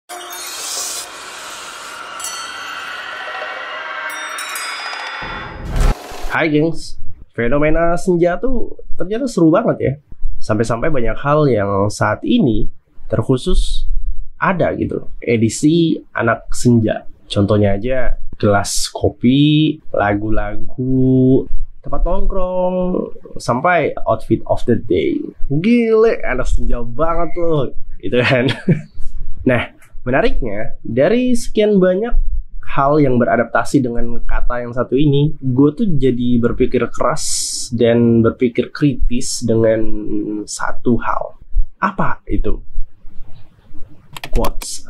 Hai gengs, fenomena senja tuh ternyata seru banget ya. Sampai-sampai banyak hal yang saat ini terkhusus ada gitu, edisi anak senja. Contohnya aja gelas kopi, lagu-lagu, tempat nongkrong, sampai outfit of the day. Gile, anak senja banget loh, gitu kan. Nah, menariknya dari sekian banyak hal yang beradaptasi dengan kata yang satu ini, gue tuh jadi berpikir keras dan berpikir kritis dengan satu hal. Apa itu? Quotes.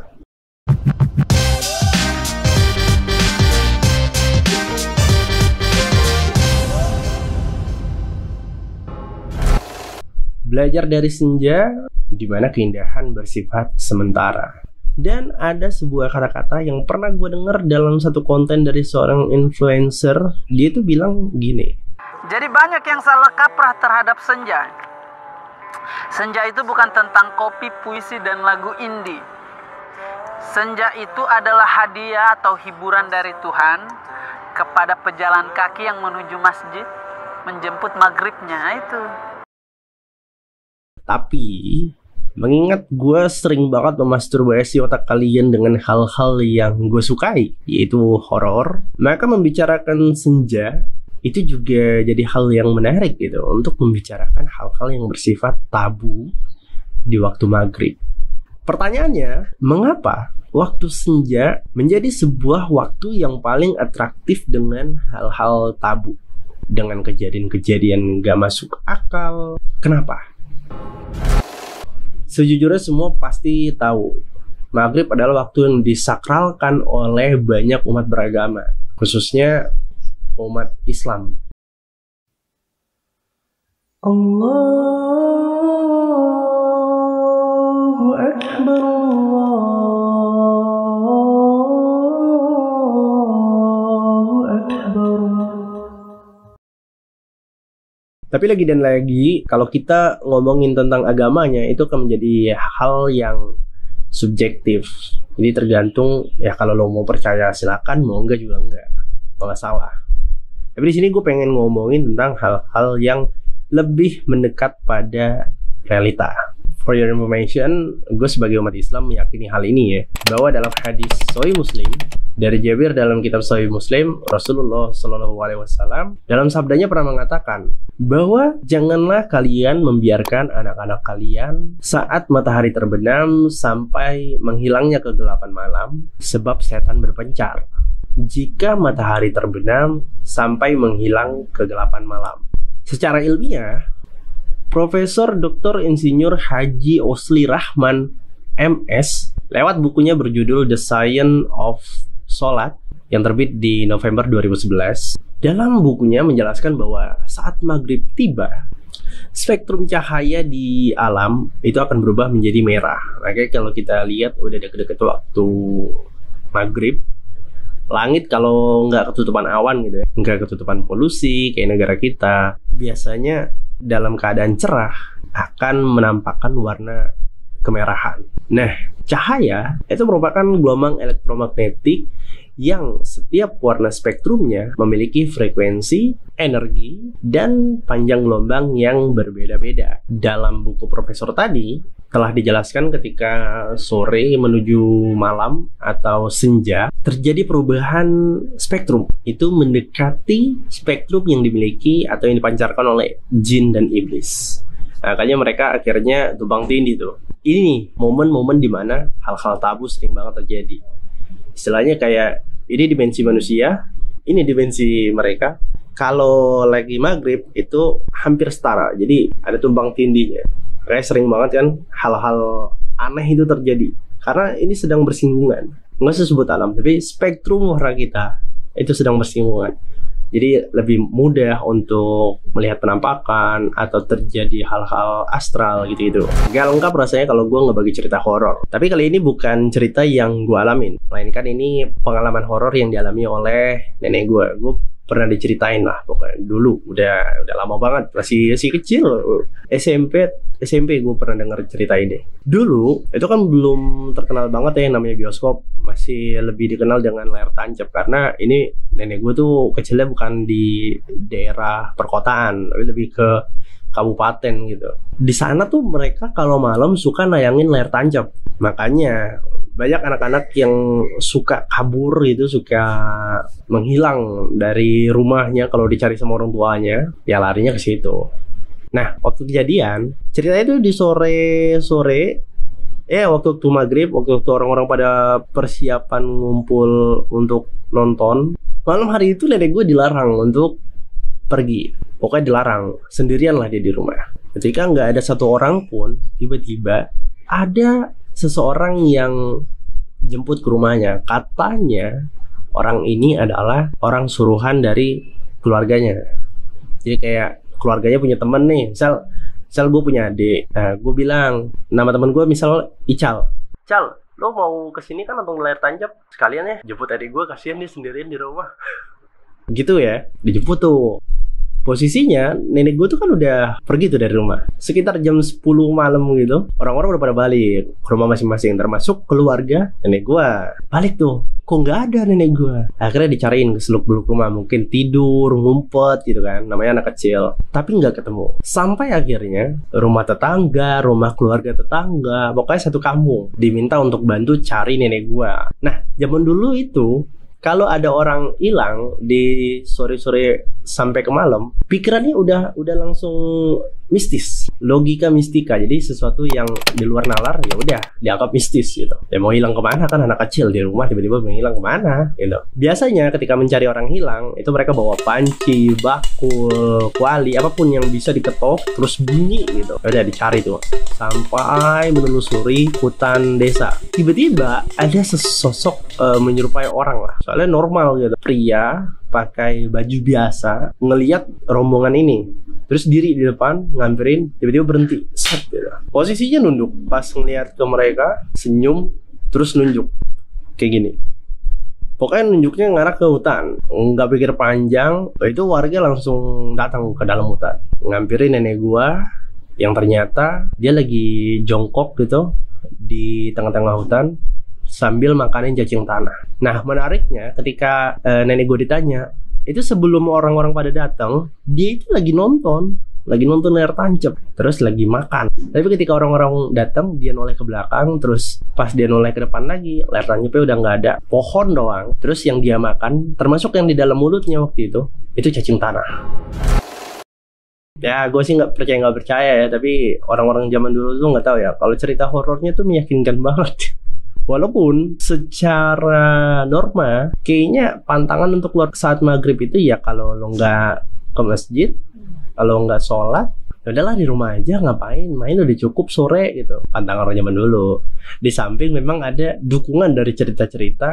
Belajar dari senja, di mana keindahan bersifat sementara. Dan ada sebuah kata-kata yang pernah gue denger dalam satu konten dari seorang influencer. Dia tuh bilang gini. Jadi banyak yang salah kaprah terhadap senja. Senja itu bukan tentang kopi, puisi, dan lagu indie. Senja itu adalah hadiah atau hiburan dari Tuhan kepada pejalan kaki yang menuju masjid, menjemput maghribnya itu. Tapi mengingat gue sering banget memasturbasi otak kalian dengan hal-hal yang gue sukai, yaitu horor, maka membicarakan senja itu juga jadi hal yang menarik gitu untuk membicarakan hal-hal yang bersifat tabu di waktu maghrib. Pertanyaannya, mengapa waktu senja menjadi sebuah waktu yang paling atraktif dengan hal-hal tabu, dengan kejadian-kejadian gak masuk akal? Kenapa? Sejujurnya semua pasti tahu, maghrib adalah waktu yang disakralkan oleh banyak umat beragama, khususnya umat Islam. Allahu Akbar, Allahu Akbar. Tapi lagi dan lagi, kalau kita ngomongin tentang agamanya, itu akan menjadi hal yang subjektif. Jadi tergantung, ya kalau lo mau percaya silakan, mau enggak juga enggak. Nggak salah. Tapi di sini gue pengen ngomongin tentang hal-hal yang lebih mendekat pada realita. For your information, gue sebagai umat Islam meyakini hal ini ya, bahwa dalam hadis Sahih Muslim dari Jabir dalam kitab Sahih Muslim, Rasulullah SAW dalam sabdanya pernah mengatakan bahwa janganlah kalian membiarkan anak-anak kalian saat matahari terbenam sampai menghilangnya kegelapan malam, sebab setan berpencar jika matahari terbenam sampai menghilang kegelapan malam. Secara ilmiah, Profesor Dr. Insinyur Haji Osli Rahman MS lewat bukunya berjudul The Science of Salat yang terbit di November 2011, dalam bukunya menjelaskan bahwa saat maghrib tiba, spektrum cahaya di alam itu akan berubah menjadi merah. Makanya kalau kita lihat udah deket-deket waktu maghrib, langit kalau nggak ketutupan awan gitu ya, nggak ketutupan polusi kayak negara kita, biasanya dalam keadaan cerah akan menampakkan warna kemerahan. Nah, cahaya itu merupakan gelombang elektromagnetik yang setiap warna spektrumnya memiliki frekuensi, energi, dan panjang gelombang yang berbeda-beda. Dalam buku profesor tadi telah dijelaskan ketika sore menuju malam atau senja terjadi perubahan spektrum. Itu mendekati spektrum yang dimiliki atau yang dipancarkan oleh jin dan iblis. Makanya mereka akhirnya tumpang tindih tuh. Ini nih momen-momen dimana hal-hal tabu sering banget terjadi. Istilahnya kayak ini dimensi manusia, ini dimensi mereka. Kalau lagi maghrib itu hampir setara. Jadi ada tumpang tindihnya. Kayak sering banget kan hal-hal aneh itu terjadi. Karena ini sedang bersinggungan. Nggak usah sebut alam, tapi spektrum warna kita itu sedang bersinggungan. Jadi lebih mudah untuk melihat penampakan atau terjadi hal-hal astral gitu-gitu. Gak lengkap rasanya kalau gue ngebagi cerita horor. Tapi kali ini bukan cerita yang gue alamin, melainkan ini pengalaman horor yang dialami oleh nenek gue. Gue pernah diceritain lah pokoknya dulu udah lama banget masih kecil SMP gue pernah denger cerita ini. Dulu itu kan belum terkenal banget ya yang namanya bioskop, masih lebih dikenal dengan layar tancap karena ini nenek gue tuh kecilnya bukan di daerah perkotaan tapi lebih ke kabupaten gitu. Di sana tuh mereka kalau malam suka nayangin layar tancap, makanya banyak anak-anak yang suka kabur gitu, suka menghilang dari rumahnya kalau dicari sama orang tuanya, ya larinya ke situ. Nah, waktu kejadian, ceritanya itu di sore-sore, waktu maghrib, waktu orang-orang pada persiapan ngumpul untuk nonton. Malam hari itu nenek gue dilarang untuk pergi, pokoknya dilarang, sendirian lah dia di rumah. Ketika nggak ada satu orang pun, tiba-tiba ada seseorang yang jemput ke rumahnya. Katanya orang ini adalah orang suruhan dari keluarganya. Jadi kayak keluarganya punya temen nih, misal gue punya adik, nah gue bilang nama temen gue misal Ical, lo mau kesini kan nonton layar tancap sekalian ya, jemput adik gue, kasihan dia sendirian di rumah. Gitu ya, dijemput tuh. Posisinya nenek gue tuh kan udah pergi tuh dari rumah sekitar jam 10 malam gitu. Orang-orang udah pada balik ke rumah masing-masing, termasuk keluarga nenek gue. Balik tuh, kok nggak ada nenek gue. Akhirnya dicariin ke seluk-beluk rumah, mungkin tidur, ngumpet gitu kan, namanya anak kecil. Tapi nggak ketemu. Sampai akhirnya rumah tetangga, rumah keluarga tetangga, pokoknya satu kampung diminta untuk bantu cari nenek gue. Nah, zaman dulu itu kalau ada orang hilang di sore-sore sampai ke malam, pikirannya udah langsung mistis, logika mistika. Jadi sesuatu yang di luar nalar ya udah dianggap mistis gitu. Ya mau hilang kemana kan anak kecil di rumah tiba-tiba menghilang kemana gitu. Biasanya ketika mencari orang hilang itu mereka bawa panci, bakul, kuali, apapun yang bisa diketok terus bunyi gitu. Udah dicari tuh sampai menelusuri hutan desa. Tiba-tiba ada sesosok menyerupai orang lah. Soalnya normal gitu. Pria pakai baju biasa ngelihat rombongan ini, terus diri di depan ngamperin, tiba-tiba berhenti. Set, gitu. Posisinya nunduk. Pas ngelihat ke mereka, senyum, terus nunjuk kayak gini. Pokoknya nunjuknya ngarah ke hutan. Nggak pikir panjang, itu warga langsung datang ke dalam hutan, ngampirin nenek gua yang ternyata dia lagi jongkok gitu di tengah-tengah hutan sambil makanin cacing tanah. Nah, menariknya ketika nenek gue ditanya, itu sebelum orang-orang pada datang, dia itu lagi nonton layar tancap, terus lagi makan. Tapi ketika orang-orang datang, dia noleh ke belakang, terus pas dia noleh ke depan lagi, layar tancapnya udah nggak ada, pohon doang. Terus yang dia makan, termasuk yang di dalam mulutnya waktu itu cacing tanah. Ya, gue sih nggak percaya ya, tapi orang-orang zaman dulu tuh nggak tahu ya, kalau cerita horornya tuh meyakinkan banget. Walaupun secara norma kayaknya pantangan untuk keluar saat maghrib itu ya kalau lo nggak ke masjid, kalau nggak sholat, udahlah di rumah aja, ngapain, main udah cukup sore gitu. Pantangan orang zaman dulu. Di samping memang ada dukungan dari cerita-cerita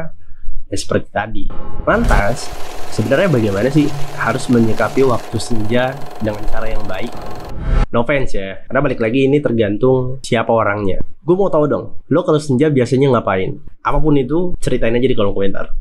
ya seperti tadi. Lantas sebenarnya bagaimana sih harus menyikapi waktu senja dengan cara yang baik? No offense ya, karena balik lagi ini tergantung siapa orangnya. Gue mau tahu dong, lo kalau senja biasanya ngapain? Apapun itu, ceritain aja di kolom komentar.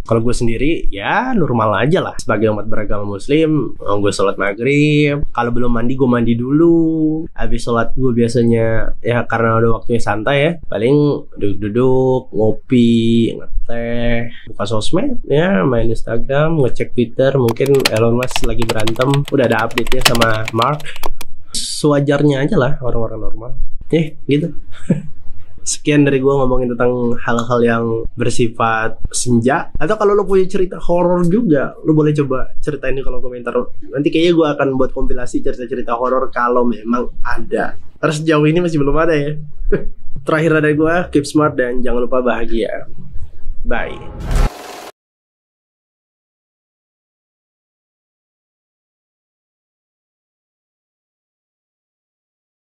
Kalau gue sendiri, ya normal aja lah. Sebagai umat beragama muslim, gue sholat maghrib. Kalau belum mandi, gue mandi dulu. Habis sholat gue biasanya, ya karena udah waktunya santai ya, paling duduk-duduk, ngopi, ngeteh, buka sosmed, ya main Instagram, ngecek Twitter. Mungkin Elon Musk lagi berantem, udah ada update-nya sama Mark. Sewajarnya aja lah orang-orang normal. Gitu. Sekian dari gue ngomongin tentang hal-hal yang bersifat senja. Atau kalau lo punya cerita horor juga, lo boleh coba ceritain di kolom komentar. Nanti kayaknya gue akan buat kompilasi cerita-cerita horor kalau memang ada. Karena sejauh ini masih belum ada ya. Terakhir dari gue, keep smart dan jangan lupa bahagia. Bye.